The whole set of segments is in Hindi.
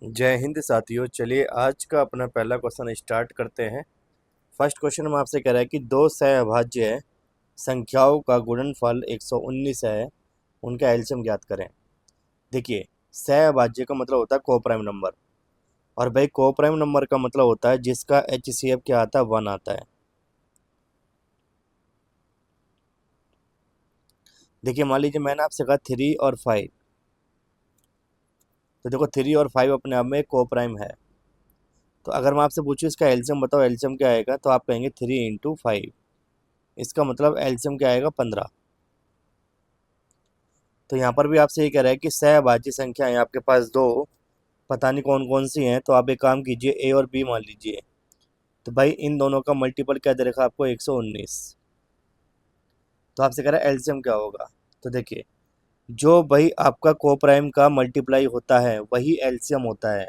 जय हिंद साथियों। चलिए आज का अपना पहला क्वेश्चन स्टार्ट करते हैं। फर्स्ट क्वेश्चन में आपसे कह रहा है कि दो सहअभाज्य संख्याओं का गुणनफल 119 है, उनका एलसीएम ज्ञात करें। देखिए, सहअभाज्य का मतलब होता है कोप्राइम नंबर, और भाई कोप्राइम नंबर का मतलब होता है जिसका एचसीएफ क्या आता है, 1 आता है। देखिए, मान लीजिए मैंने आपसे कहा 3 और 5, तो देखो 3 और 5 अपने आप में कोप्राइम है। तो अगर मैं आपसे पूछूँ इसका एलसीएम बताओ, एलसीएम क्या आएगा, तो आप कहेंगे 3 × 5। इसका मतलब एलसीएम क्या आएगा, 15। तो यहाँ पर भी आपसे ये कह रहा है कि सहभाज्य संख्याएं आपके पास दो, पता नहीं कौन कौन सी हैं। तो आप एक काम कीजिए, ए और बी मान लीजिए। तो भाई इन दोनों का मल्टीपल क्या दे रखा है आपको, 119। तो आपसे कह रहा है एलसीएम क्या होगा। तो देखिए, जो भाई आपका कोप्राइम का मल्टीप्लाई होता है वही एलसीएम होता है।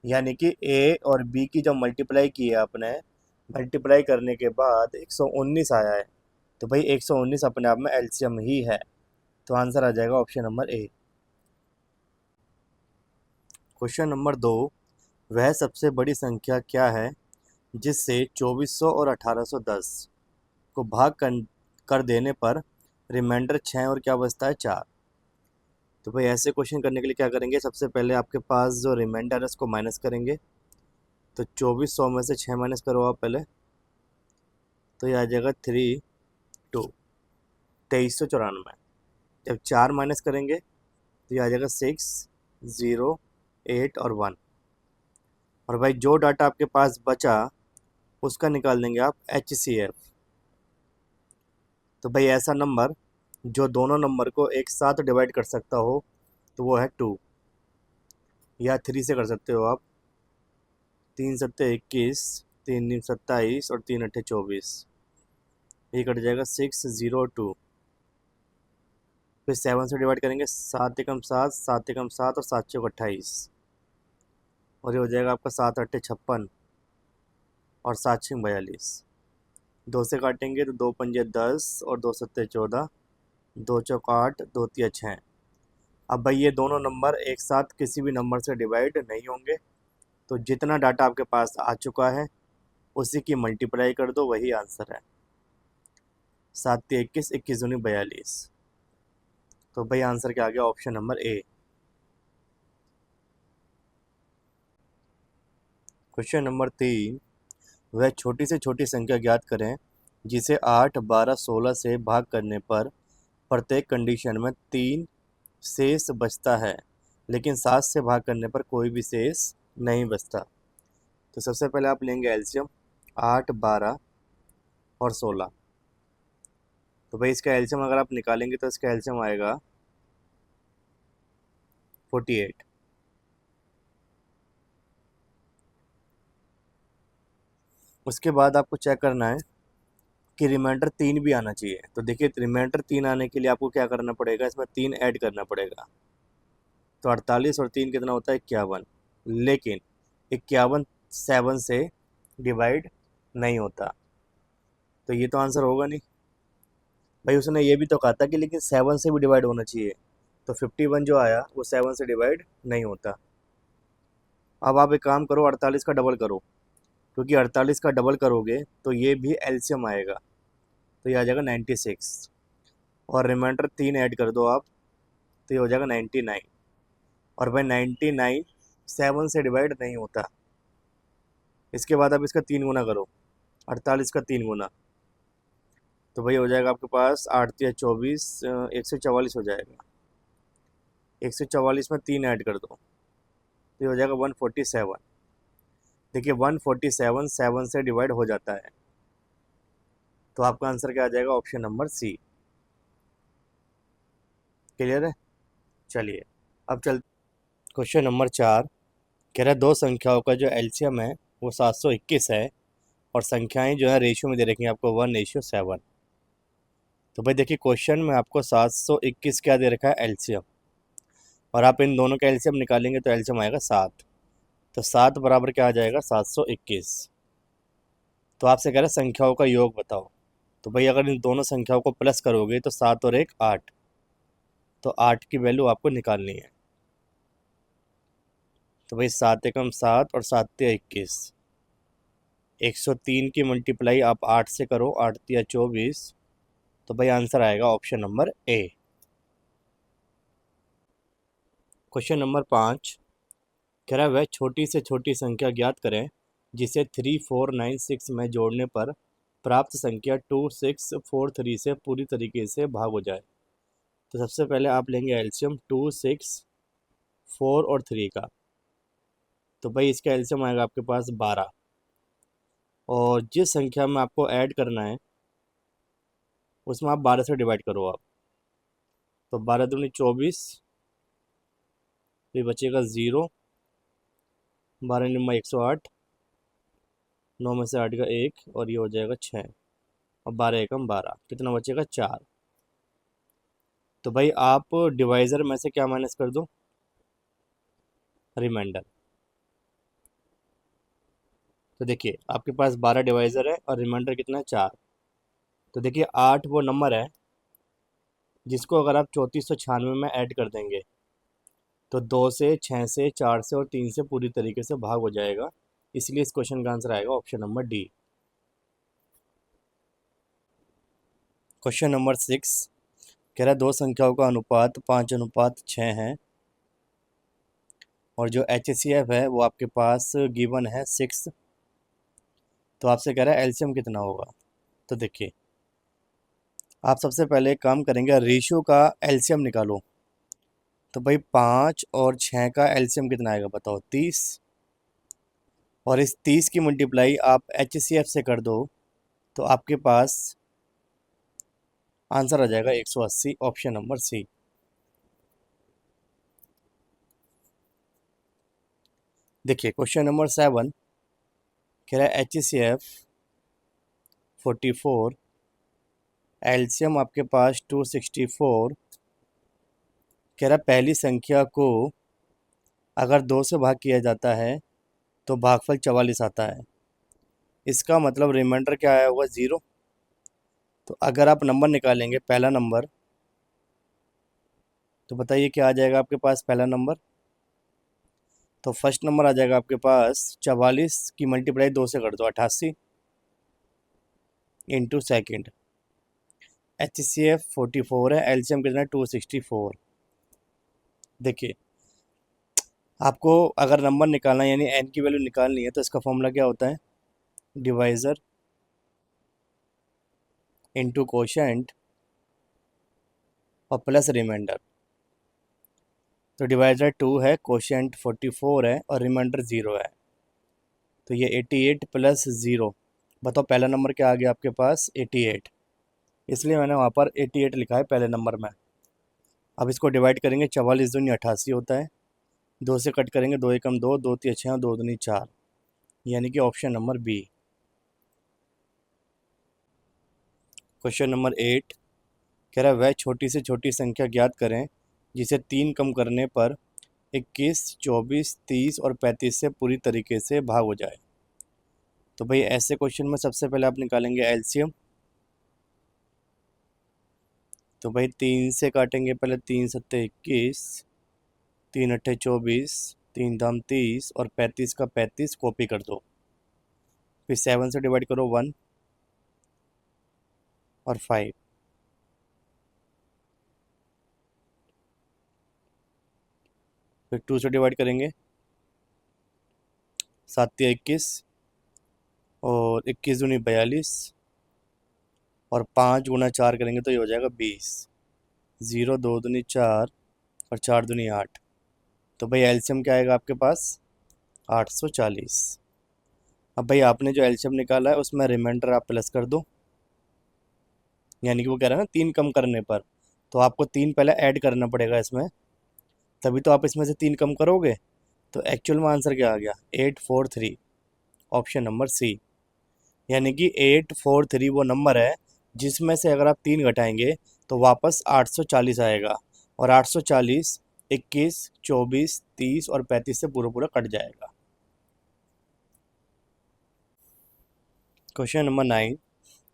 यानी कि ए और बी की जब मल्टीप्लाई की है आपने, मल्टीप्लाई करने के बाद 119 आया है, तो भाई 119 अपने आप में एलसीएम ही है। तो आंसर आ जाएगा option number A. Question number 2, वह सबसे बड़ी संख्या क्या है जिससे 2400 और 1810 को भाग कर देने पर रिमाइंडर 6 और क्या बचता है, 4। तो भाई ऐसे क्वेश्चन करने के लिए क्या करेंगे, सबसे पहले आपके पास जो रिमाइंडर है उसको माइनस करेंगे। तो 2400 में से 6 माइनस करो आप पहले, तो ये आ जाएगा 3 2, 2394। जब 4 माइनस करेंगे तो ये आ जाएगा 6 0 8 और 1। और भाई जो डाटा आपके पास बचा उसका निकाल देंगे आप एचसीएफ। तो भाई ऐसा नंबर जो दोनों नंबर को एक साथ डिवाइड कर सकता हो तो वो है 2, या 3 से कर सकते हो आप। 3 × 7 = 21, 3 × 7 = 27 और 3 × 8 = 24। ये कट जाएगा 6 0 2। फिर 7 से डिवाइड करेंगे, 7 × 7 7 × 7 और 7 × 6 = 28। और ये हो जाएगा आपका 7 × 8 = 56 और 7 × 6 = 42। 2 से काटेंगे तो 2 × 5 = 10 और 2 × 7 = 14, 2 × 8 2 × 3 = 6। अब भाई ये दोनों नंबर एक साथ किसी भी नंबर से डिवाइड नहीं होंगे, तो जितना डाटा आपके पास आ चुका है उसी की मल्टीप्लाई कर दो, वही आंसर है। 7 × 3 = 21, 21 दूनी 42। तो भाई आंसर क्या आ गया, option number A. Question number 3, वह छोटी से छोटी संख्या ज्ञात करें जिसे 8 12 16 से भाग करने पर प्रत्येक कंडीशन में 3 शेष बचता है, लेकिन 7 से भाग करने पर कोई भी शेष नहीं बचता। तो सबसे पहले आप लेंगे एलसीएम 8 12 और 16। तो भाई इसका एलसीएम अगर आप निकालेंगे तो इसका एलसीएम आएगा 48। उसके बाद आपको चेक करना है कि रिमाइंडर 3 भी आना चाहिए। तो देखिए, रिमाइंडर 3 आने के लिए आपको क्या करना पड़ेगा, इसमें 3 ऐड करना पड़ेगा। तो 48 और 3 कितना होता है, 51। लेकिन 51 7 से डिवाइड नहीं होता, तो ये तो आंसर होगा नहीं। भाई उसने ये भी तो कहा था कि लेकिन 7 से भी डिवाइड होना चाहिए, तो 51 जो आया वो 7 से डिवाइड नहीं होता। अब आप एक काम करो, 48 का डबल करो, क्योंकि 48 का डबल करोगे तो ये भी एलसीएम आएगा, तो ये आ जाएगा 96। और रिमाइंडर 3 ऐड कर दो आप, तो ये हो जाएगा 99। और भाई 99 7 से डिवाइड नहीं होता। इसके बाद आप इसका 3 गुना करो, 48 का 3 गुना, तो भाई हो जाएगा आपके पास 8 × 24 144 हो जाएगा। 144 में 3 ऐड कर दो, तो ये हो जाएगा 147। देखिए 147 7 से डिवाइड हो जाता है, तो आपका आंसर क्या आ जाएगा, ऑप्शन नंबर सी। क्लियर है। चलिए अब चल, क्वेश्चन नंबर 4 कह रहा है दो संख्याओं का जो एलसीएम है वो 721 है, और संख्याएं जो है रेशियो में दे रखी हैं आपको 1:7। तो भाई देखिए, क्वेश्चन में आपको 721 क्या दे रखा है, एलसीएम, और आप इन दोनों का एलसीएम निकालेंगे तो एलसीएम आएगा 7। तो 7 बराबर क्या आ जाएगा, 721। तो आपसे कह रहा है संख्याओं का योग बताओ। तो भाई अगर इन दोनों संख्याओं को प्लस करोगे तो 7 और 1 8, तो 8 की वैल्यू आपको निकालनी है। तो भाई 7 एकम 7 और 7 तिया 21। 103 की मल्टीप्लाई आप 8 से करो, 8 तिया 24। तो भाई आंसर आएगा option number A. Question number 5 कह रहा है वह छोटी से छोटी संख्या ज्ञात करें जिसे 3496 में जोड़ने पर प्राप्त संख्या 2643 से पूरी तरीके से भाग हो जाए। तो सबसे पहले आप लेंगे एलसीएम 2 6 4 और 3 का। तो भाई इसका एलसीएम आएगा आपके पास 12, और जिस संख्या में आपको ऐड करना है उसमें आप 12 से डिवाइड करो आप। तो 12 दूनी 24, फिर बचेगा 0, 12 निम्मा 108, 9 में से 8 का 1 और ये हो जाएगा 6, और 12 एकम 12, कितना बचेगा 4। तो भाई आप डिवाइज़र में से क्या माइनस कर दो, रिमाइंडर। तो देखिए आपके पास 12 डिवाइज़र है और रिमाइंडर कितना है 4। तो देखिए 8 वो नंबर है जिसको अगर आप 3496 में ऐड कर देंगे तो 2 से 6 से 4 से और 3 से पूरी तरीके से भाग हो जाएगा। इसलिए इस क्वेश्चन का आंसर आएगा option number D. Question number 6 कह रहा है दो संख्याओं का अनुपात 5:6 है और जो HCF है वो आपके पास गिवन है 6। तो आपसे कह रहा है एलसीएम कितना होगा। तो देखिए आप सबसे पहले एक काम करेंगे, रेशियो का एलसीएम निकालो। तो भाई 5 और 6 का एलसीएम कितना आएगा बताओ, 30। और इस 30 की मल्टीप्लाई आप HCF से कर दो तो आपके पास आंसर आ जाएगा 180, ऑप्शन नंबर सी। देखिए क्वेश्चन नंबर 7 कह रहा है HCF 44, एलसीएम आपके पास 264। कह रहा है पहली संख्या को अगर 2 से भाग किया जाता है तो भागफल 44 आता है। इसका मतलब रिमाइंडर क्या आया होगा, 0। तो अगर आप नंबर निकालेंगे पहला नंबर, तो बताइए क्या आ जाएगा आपके पास पहला नंबर। तो फर्स्ट नंबर आ जाएगा आपके पास 44 की मल्टीप्लाई 2 से कर दो, 88 इंटू सेकेंड। HCF 44 है, एलसीएम कितना है 264। देखिए आपको अगर नंबर निकालना है यानी एन की वैल्यू निकालनी है तो इसका फॉर्मूला क्या होता है, डिवाइज़र इंटू कोशेंट और प्लस रिमाइंडर। तो डिवाइज़र 2 है, कोशेंट 44 है और रिमाइंडर 0 है। तो ये 88 प्लस 0, बताओ पहला नंबर क्या आ गया आपके पास, 88। इसलिए मैंने वहाँ पर 88 लिखा है पहले नंबर में। अब इसको डिवाइड करेंगे, 44 दूनी 88 होता है, 2 से कट करेंगे, 2 एकम 2, 2 तिया 6 और 2 दूनी 4, यानी कि option number B. Question number 8 कह रहा है वह छोटी से छोटी संख्या ज्ञात करें जिसे 3 कम करने पर 21, 24, 30 और 35 से पूरी तरीके से भाग हो जाए। तो भाई ऐसे क्वेश्चन में सबसे पहले आप निकालेंगे एलसीएम। तो भाई 3 से काटेंगे पहले, 3 सत्ते 21, 3 अट्ठे 24, 3 दाम 30 और 35 का 35 कॉपी कर दो। फिर 7 से डिवाइड करो, 1 और 5। फिर 2 से डिवाइड करेंगे, 7 तिया 21 और 21 दूनी 42 और 5 गुना 4 करेंगे तो ये हो जाएगा 20। 0 2 दूनी 4 और 4 दूनी 8। तो भाई एलसीएम क्या आएगा आपके पास, 840। अब भाई आपने जो एलसीएम निकाला है उसमें रिमाइंडर आप प्लस कर दो, यानी कि वो कह रहा है ना 3 कम करने पर, तो आपको 3 पहले ऐड करना पड़ेगा इसमें, तभी तो आप इसमें से 3 कम करोगे। तो एक्चुअल में आंसर क्या आ गया, 843, ऑप्शन नंबर सी। यानी कि 843 वो नंबर है जिसमें से अगर आप 3 घटाएंगे तो वापस 840 आएगा, और 840 21, 24, 30 और 35 से पूरा पूरा कट जाएगा। क्वेश्चन नंबर 9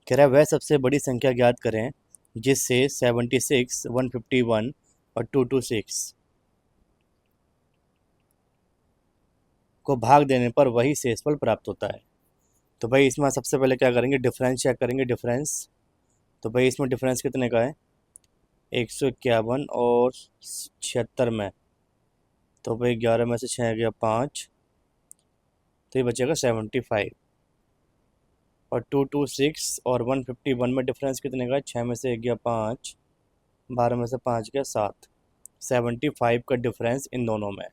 कह रहा है वह सबसे बड़ी संख्या ज्ञात करें जिससे 76, 151 और 226। को भाग देने पर वही शेषफल प्राप्त होता है। तो भाई इसमें सबसे पहले क्या करेंगे, डिफरेंस चेक करेंगे, डिफरेंस। तो भाई इसमें डिफरेंस कितने का है, 151 और 76 में। तो भाई 11 में से 6 गया 5, तो ये बचेगा 75। और 226 और 151 में डिफरेंस कितने का है, 6 में से 1 गया 5, 12 में से 5 गया 7, 75 का डिफरेंस इन दोनों में है।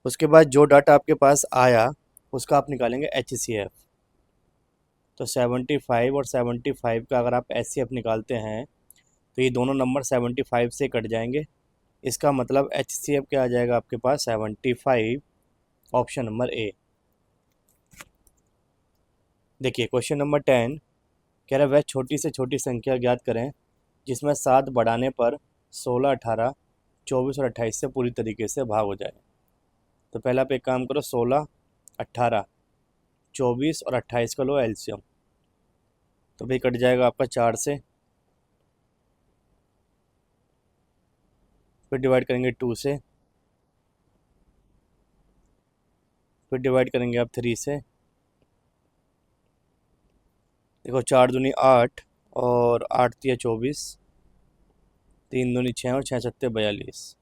उसके बाद जो डाटा आपके पास आया उसका आप निकालेंगे HCF। तो 75 और 75 का अगर आप HCF निकालते हैं तो ये दोनों नंबर 75 से कट जाएंगे। इसका मतलब HCF क्या आ जाएगा आपके पास, 75, ऑप्शन नंबर ए। देखिए क्वेश्चन नंबर 10 कह रहा है वह छोटी से छोटी संख्या ज्ञात करें जिसमें 7 बढ़ाने पर 16, 18, 24 और 28 से पूरी तरीके से भाग हो जाए। तो पहला आप एक काम करो, 16, 18, 24 और 28 का लो एलसीएम। तो भाई कट जाएगा आपका 4 से, फिर डिवाइड करेंगे 2 से, फिर डिवाइड करेंगे आप 3 से। देखो 4 दूनी 8 और 8 तिया 24, 3 दूनी 6 और 6 सत्ते 42।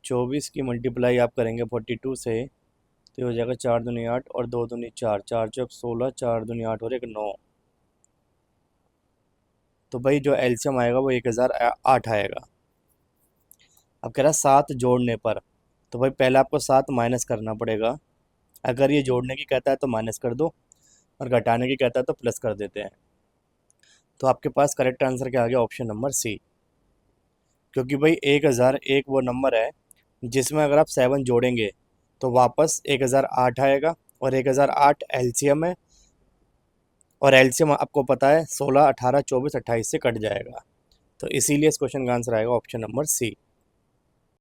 24 की मल्टीप्लाई आप करेंगे 42 से, तो ये हो जाएगा 4 दूनी 8 और 2 दूनी 4, 4 चौक 16, 4 दूनी 8 और 1 9। तो भाई जो एलसीएम आएगा वो 1008 आएगा। अब कह रहा है 7 जोड़ने पर, तो भाई पहले आपको 7 माइनस करना पड़ेगा। अगर ये जोड़ने की कहता है तो माइनस कर दो, और घटाने की कहता है तो प्लस कर देते हैं। तो आपके पास करेक्ट आंसर क्या आ गया, ऑप्शन नंबर सी। क्योंकि भाई 1001 वो नंबर है जिसमें अगर आप 7 जोड़ेंगे तो वापस 1008 आएगा, और 1008 एलसीएम है, और एलसीएम आपको पता है 16, 18, 24, 28 से कट जाएगा। तो इसीलिए इस क्वेश्चन का आंसर आएगा ऑप्शन नंबर सी।